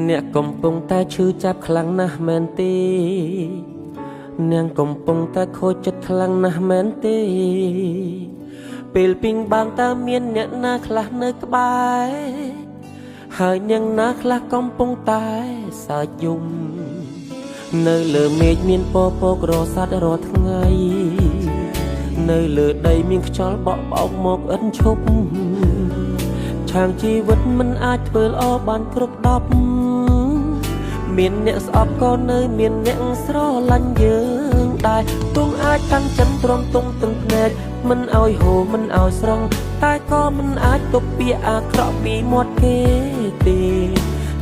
អ្នកកំពុងតែឈឺចាប់ខ្លាំងណាស់មែនទេអ្នកកំពុងតែខូចចិត្តខ្លាំងណាស់មែនទេពេលពីងបាំងតើមានអ្នកណាខ្លះនៅក្បែរហើយអ្នកណាខ្លះកំពុងតែសើចយំនៅលើមេឃមានពពករស័តរាល់ថ្ងៃនៅលើដីមានខ្យល់បក់បោកមកឥតឈប់ឆាងជីវិតមិនអាចធ្វើល្អបានគ្រប់10មានអ្នកស្អប់ក៏នៅមានអ្នកស្រឡាញ់យើងដែរទោះអាចតាំងចិត្តទ្រាំទងទាំងភ្នែកមិនឲ្យហូរមិនឲ្យស្រង់តែក៏មិនអាចទប់ពាក្យអាក្រក់ពីមាត់គេទេ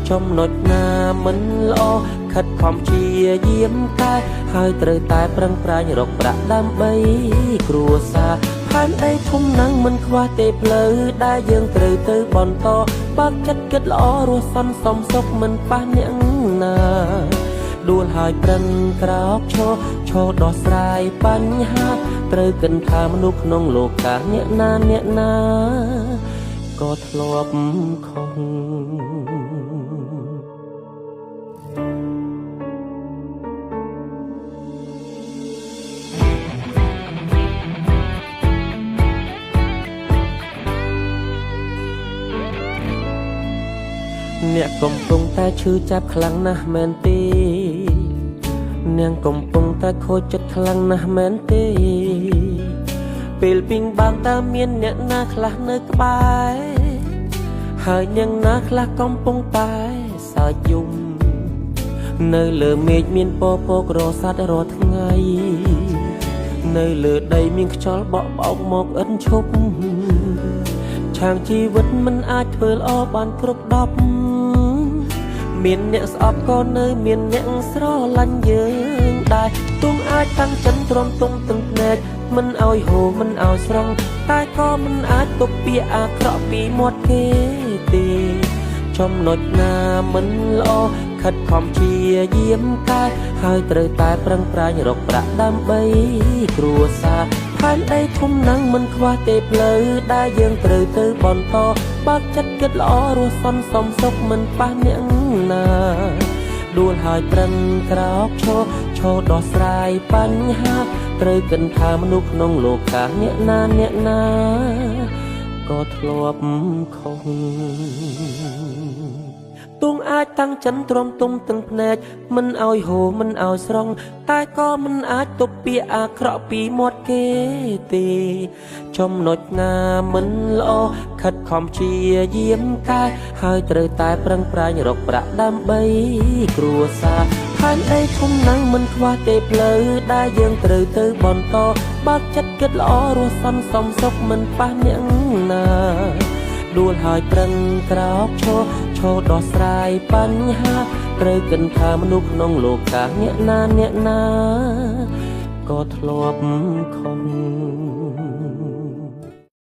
ចំណុចណាមិនល្អខិតខំព្យាយាមតែហើយត្រូវតែប្រឹងប្រែងរកប្រាក់ដើម្បីគ្រួសារផែនដីធំណាស់មិនខ្វះទេផ្លូវដែលយើងត្រូវទៅបន្តបើកចិត្តគិតល្អរស់សន្សំសុខមិនប៉ះអ្នកណាដួលហើយប្រឹងក្រោកឈរដោះស្រាយបញ្ហាត្រូវគិតថាមនុស្សក្នុងលោកាអ្នកណាក៏ធ្លាប់ខុសអ្នកកំពុងតែឈឺចាប់ខ្លាំងណាស់មែនទេអ្នកកំពុងតែខូចចិត្តខ្លាំងណាស់មែនទេពេលពីងបាំងតើមានអ្នកណាខ្លះនៅក្បែរហើយអ្នកណាខ្លះកំពុងតែសើចយំនៅលើមេឃមានពពករស័តរាល់ថ្ងៃនៅលើដីមានខ្យល់បក់បោកមកឥតឈប់ឆាងជីវិតមិនអាចធ្វើល្អបានគ្រប់10មានអ្នកស្អប់ក៏នៅមានអ្នកស្រឡាញ់យើងដែរទោះអាចតាំងចិត្តទ្រាំទងទាំងភ្នែកមិនឲ្យហូរមិនឲ្យស្រង់តែក៏មិនអាចទប់ពាក្យអាក្រក់ពីមាត់គេទេចំណុចណាមិនល្អខិតខំព្យាយាមតែហើយត្រូវតែប្រឹងប្រែងរកប្រាក់ដើម្បីគ្រួសារផែនដីធំណាស់មិនខ្វះទេផ្លូវដែលយើងត្រូវទៅបន្តបើកចិត្តគិតល្អរស់សន្សំសុខមិនប៉ះអ្នកណាដួលហើយប្រឹងក្រោកឈរដោះស្រាយបញ្ហាត្រូវគិតថាមនុស្សក្នុងលោកាអ្នកណាក៏ធ្លាប់ខុសទោះអាចតាំងចិត្តទ្រាំទងទាំងភ្នែកមិនឲ្យហូរមិនឲ្យស្រង់តែក៏មិនអាចទប់ពាក្យអាក្រក់ពីមាត់គេទេចំណុចណាមិនល្អខិតខំព្យាយាមកែហើយត្រូវតែប្រឹងប្រែងរកប្រាក់ដើម្បីគ្រួសារផែនដីធំណាស់មិនខ្វះទេផ្លូវដែលយើងត្រូវទៅបន្តបើកចិត្តគិតល្អរស់សន្សំសុខមិនប៉ះអ្នកណាដួលហើយប្រឹងក្រោកឈរដោះស្រាយបញ្ហាត្រូវគិតថាមនុស្សក្នុងលោកាអ្នកណាក៏ធ្លាប់ខុស